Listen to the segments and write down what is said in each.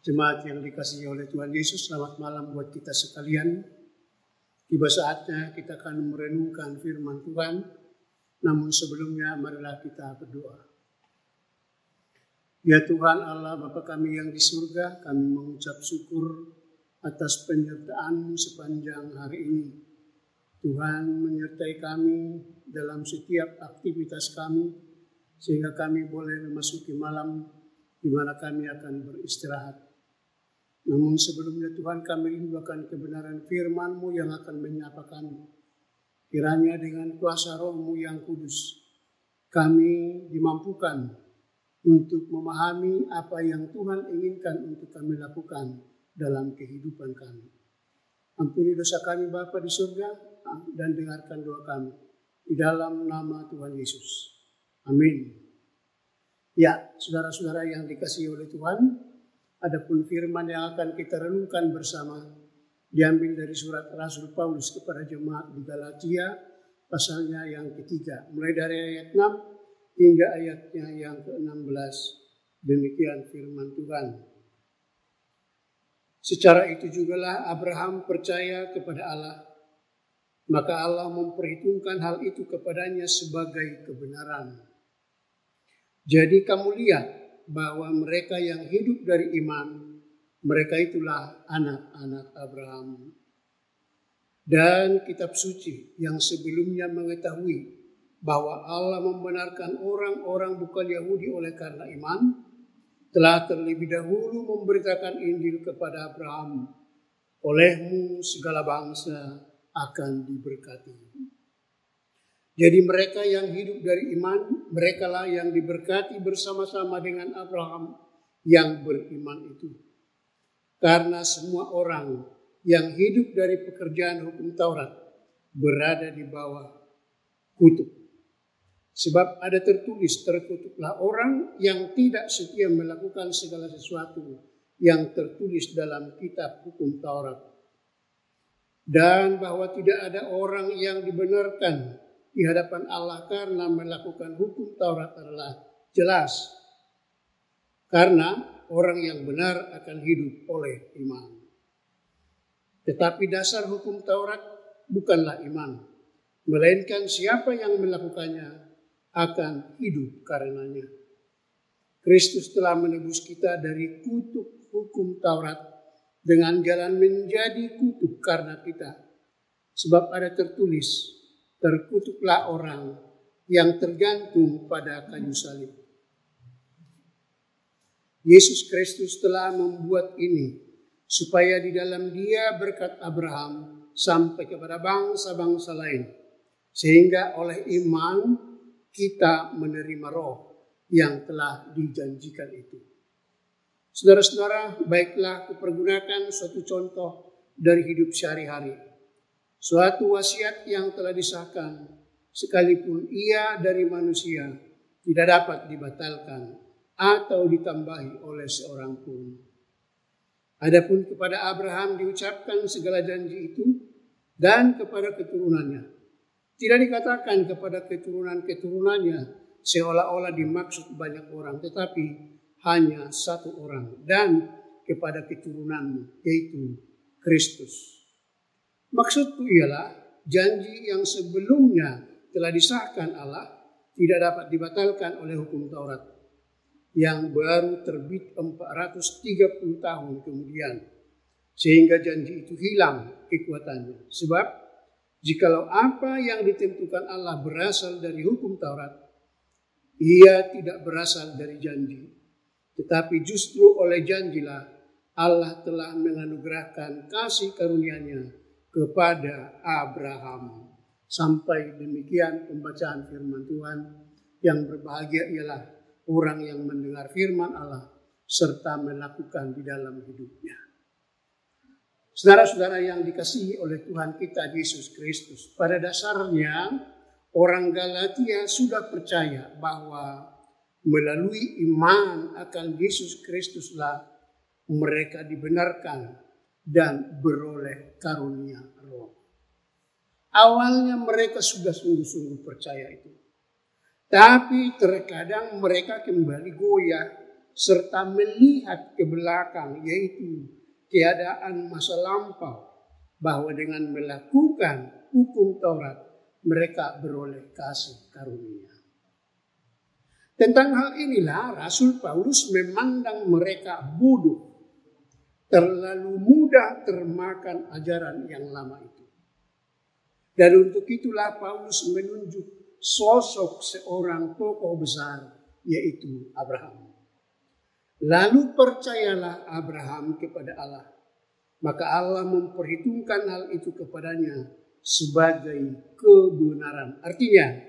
Jemaat yang dikasihi oleh Tuhan Yesus, selamat malam buat kita sekalian. Tiba saatnya kita akan merenungkan firman Tuhan, namun sebelumnya marilah kita berdoa. Ya Tuhan Allah Bapa kami yang di surga, kami mengucap syukur atas penyertaan sepanjang hari ini. Tuhan menyertai kami dalam setiap aktivitas kami, sehingga kami boleh memasuki malam di mana kami akan beristirahat. Namun sebelumnya Tuhan, kami rindu akan kebenaran firman-Mu yang akan menyapa kami. Kiranya dengan kuasa Roh-Mu yang kudus, kami dimampukan untuk memahami apa yang Tuhan inginkan untuk kami lakukan dalam kehidupan kami. Ampuni dosa kami Bapa di surga, dan dengarkan doa kami. Di dalam nama Tuhan Yesus. Amin. Ya, saudara-saudara yang dikasihi oleh Tuhan, adapun firman yang akan kita renungkan bersama diambil dari surat Rasul Paulus kepada jemaat di Galatia, pasalnya yang ketiga, mulai dari ayat 6 hingga ayatnya yang ke-16. Demikian firman Tuhan. Secara itu jugalah Abraham percaya kepada Allah, maka Allah memperhitungkan hal itu kepadanya sebagai kebenaran. Jadi kamu lihat bahwa mereka yang hidup dari iman, mereka itulah anak-anak Abraham. Dan kitab suci yang sebelumnya mengetahui bahwa Allah membenarkan orang-orang bukan Yahudi oleh karena iman, telah terlebih dahulu memberitakan Injil kepada Abraham, olehmu segala bangsa akan diberkati. Jadi mereka yang hidup dari iman, merekalah yang diberkati bersama-sama dengan Abraham yang beriman itu. Karena semua orang yang hidup dari pekerjaan hukum Taurat berada di bawah kutuk. Sebab ada tertulis, terkutuklah orang yang tidak setia melakukan segala sesuatu yang tertulis dalam kitab hukum Taurat. Dan bahwa tidak ada orang yang dibenarkan di hadapan Allah karena melakukan hukum Taurat adalah jelas. Karena orang yang benar akan hidup oleh iman. Tetapi dasar hukum Taurat bukanlah iman, melainkan siapa yang melakukannya akan hidup karenanya. Kristus telah menebus kita dari kutuk hukum Taurat dengan jalan menjadi kutuk karena kita. Sebab ada tertulis, terkutuklah orang yang tergantung pada kayu salib. Yesus Kristus telah membuat ini supaya di dalam Dia berkat Abraham sampai kepada bangsa-bangsa lain, sehingga oleh iman kita menerima Roh yang telah dijanjikan itu. Saudara-saudara, baiklah kupergunakan suatu contoh dari hidup sehari-hari. Suatu wasiat yang telah disahkan, sekalipun ia dari manusia, tidak dapat dibatalkan atau ditambahi oleh seorang pun. Adapun kepada Abraham diucapkan segala janji itu dan kepada keturunannya. Tidak dikatakan kepada keturunan-keturunannya seolah-olah dimaksud banyak orang, tetapi hanya satu orang, dan kepada keturunanmu, yaitu Kristus. Maksudku ialah janji yang sebelumnya telah disahkan Allah tidak dapat dibatalkan oleh hukum Taurat yang baru terbit 430 tahun kemudian, sehingga janji itu hilang kekuatannya. Sebab jikalau apa yang ditentukan Allah berasal dari hukum Taurat, ia tidak berasal dari janji, tetapi justru oleh janjilah Allah telah menganugerahkan kasih karunia-Nya kepada Abraham. Sampai demikian pembacaan firman Tuhan. Yang berbahagia ialah orang yang mendengar firman Allah serta melakukan di dalam hidupnya. Saudara-saudara yang dikasihi oleh Tuhan kita Yesus Kristus, pada dasarnya orang Galatia sudah percaya bahwa melalui iman akan Yesus Kristuslah mereka dibenarkan dan beroleh karunia Roh. Awalnya mereka sudah sungguh-sungguh percaya itu. Tapi terkadang mereka kembali goyah serta melihat ke belakang, yaitu keadaan masa lampau, bahwa dengan melakukan hukum Taurat mereka beroleh kasih karunia. Tentang hal inilah Rasul Paulus memandang mereka bodoh, terlalu mudah termakan ajaran yang lama itu. Dan untuk itulah Paulus menunjuk sosok seorang tokoh besar, yaitu Abraham. Lalu percayalah Abraham kepada Allah, maka Allah memperhitungkan hal itu kepadanya sebagai kebenaran. Artinya,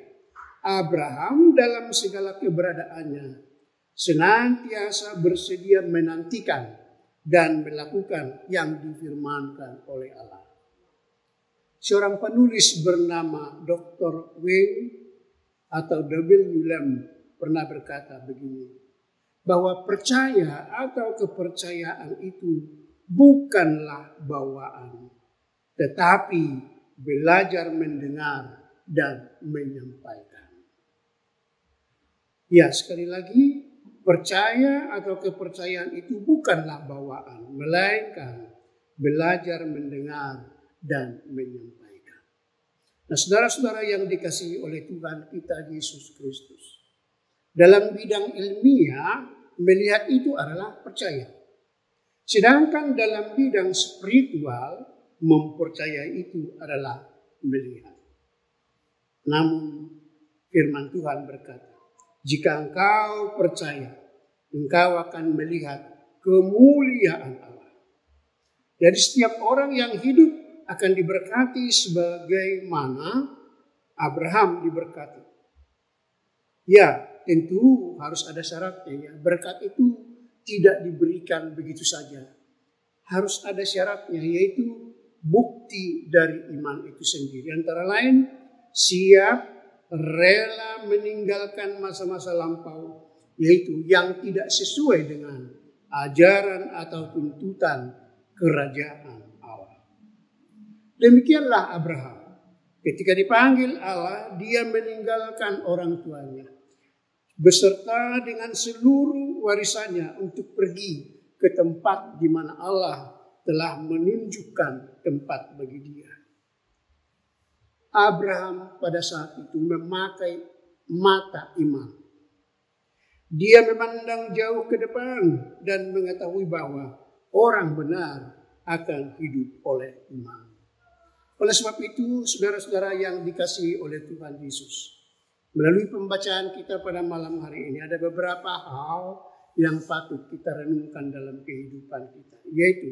Abraham dalam segala keberadaannya senantiasa bersedia menantikan dan melakukan yang difirmankan oleh Allah. Seorang penulis bernama Dr. Wayne atau W. Lamb pernah berkata begini, bahwa percaya atau kepercayaan itu bukanlah bawaan, tetapi belajar mendengar dan menyampaikan. Ya, sekali lagi, percaya atau kepercayaan itu bukanlah bawaan, melainkan belajar mendengar dan menyampaikan. Nah, saudara-saudara yang dikasihi oleh Tuhan kita Yesus Kristus, dalam bidang ilmiah, melihat itu adalah percaya. Sedangkan dalam bidang spiritual, mempercayai itu adalah melihat. Namun, firman Tuhan berkata, jika engkau percaya, engkau akan melihat kemuliaan Allah. Jadi setiap orang yang hidup akan diberkati sebagaimana Abraham diberkati. Ya, tentu harus ada syaratnya. Ya. Berkat itu tidak diberikan begitu saja. Harus ada syaratnya, yaitu bukti dari iman itu sendiri. Antara lain, siap, rela meninggalkan masa-masa lampau, yaitu yang tidak sesuai dengan ajaran atau tuntutan kerajaan Allah. Demikianlah Abraham. Ketika dipanggil Allah, dia meninggalkan orang tuanya beserta dengan seluruh warisannya untuk pergi ke tempat di mana Allah telah menunjukkan tempat bagi dia. Abraham pada saat itu memakai mata iman. Dia memandang jauh ke depan dan mengetahui bahwa orang benar akan hidup oleh iman. Oleh sebab itu, saudara-saudara yang dikasihi oleh Tuhan Yesus, melalui pembacaan kita pada malam hari ini ada beberapa hal yang patut kita renungkan dalam kehidupan kita, yaitu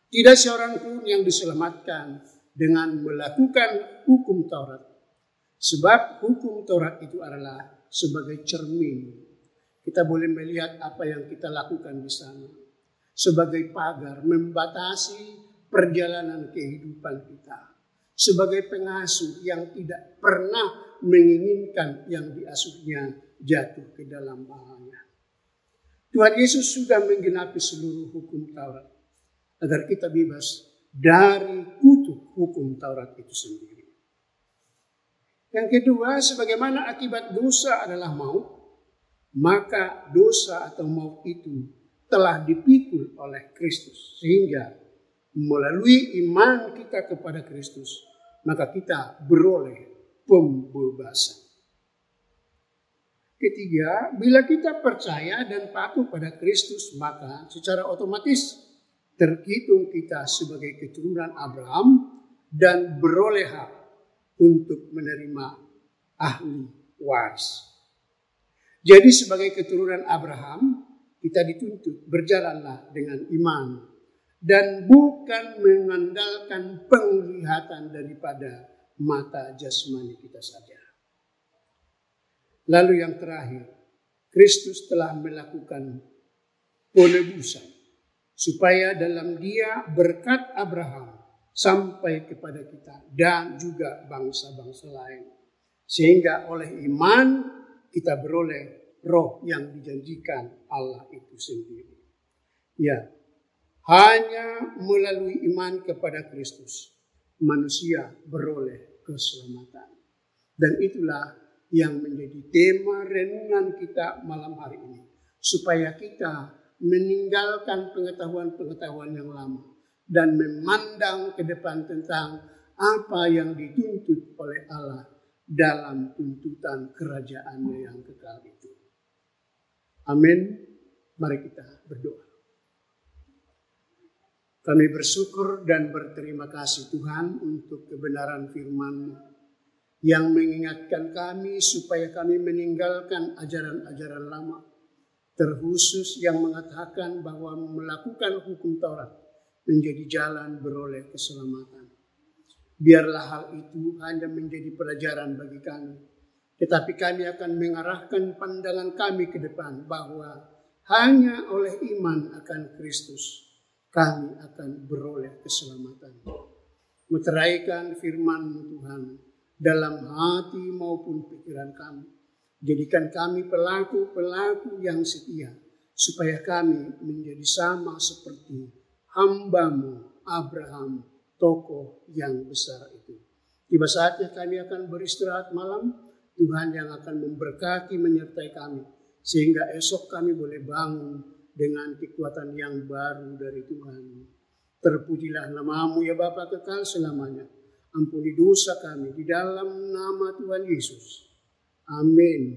tidak seorang pun yang diselamatkan dengan melakukan hukum Taurat, sebab hukum Taurat itu adalah sebagai cermin. Kita boleh melihat apa yang kita lakukan di sana sebagai pagar membatasi perjalanan kehidupan kita, sebagai pengasuh yang tidak pernah menginginkan yang diasuhnya jatuh ke dalam bahaya. Tuhan Yesus sudah menggenapi seluruh hukum Taurat agar kita bebas dari kutuk hukum Taurat itu sendiri. Yang kedua, sebagaimana akibat dosa adalah maut, maka dosa atau maut itu telah dipikul oleh Kristus, sehingga melalui iman kita kepada Kristus, maka kita beroleh pembebasan. Ketiga, bila kita percaya dan patuh pada Kristus, maka secara otomatis terhitung kita sebagai keturunan Abraham dan beroleh hak untuk menerima ahli waris. Jadi sebagai keturunan Abraham, kita dituntut berjalanlah dengan iman dan bukan mengandalkan penglihatan daripada mata jasmani kita saja. Lalu yang terakhir, Kristus telah melakukan penebusan supaya dalam Dia berkat Abraham sampai kepada kita dan juga bangsa-bangsa lain. Sehingga oleh iman kita beroleh roh yang dijanjikan Allah itu sendiri. Ya, hanya melalui iman kepada Kristus manusia beroleh keselamatan. Dan itulah yang menjadi tema renungan kita malam hari ini. supaya kita meninggalkan pengetahuan-pengetahuan yang lama dan memandang ke depan tentang apa yang dituntut oleh Allah dalam tuntutan kerajaan-Nya yang kekal itu. Amin. Mari kita berdoa. Kami bersyukur dan berterima kasih Tuhan untuk kebenaran firman-Mu yang mengingatkan kami supaya kami meninggalkan ajaran-ajaran lama, terkhusus yang mengatakan bahwa melakukan hukum Taurat menjadi jalan beroleh keselamatan. Biarlah hal itu hanya menjadi pelajaran bagi kami, tetapi kami akan mengarahkan pandangan kami ke depan bahwa hanya oleh iman akan Kristus kami akan beroleh keselamatan. Meteraikan firman-Mu Tuhan dalam hati maupun pikiran kami. Jadikan kami pelaku-pelaku yang setia, supaya kami menjadi sama seperti hamba-Mu Abraham, tokoh yang besar itu. Tiba saatnya kami akan beristirahat malam, Tuhan yang akan memberkati menyertai kami, sehingga esok kami boleh bangun dengan kekuatan yang baru dari Tuhan. Terpujilah nama-Mu ya Bapa kekal selamanya. Ampuni dosa kami di dalam nama Tuhan Yesus. Amin.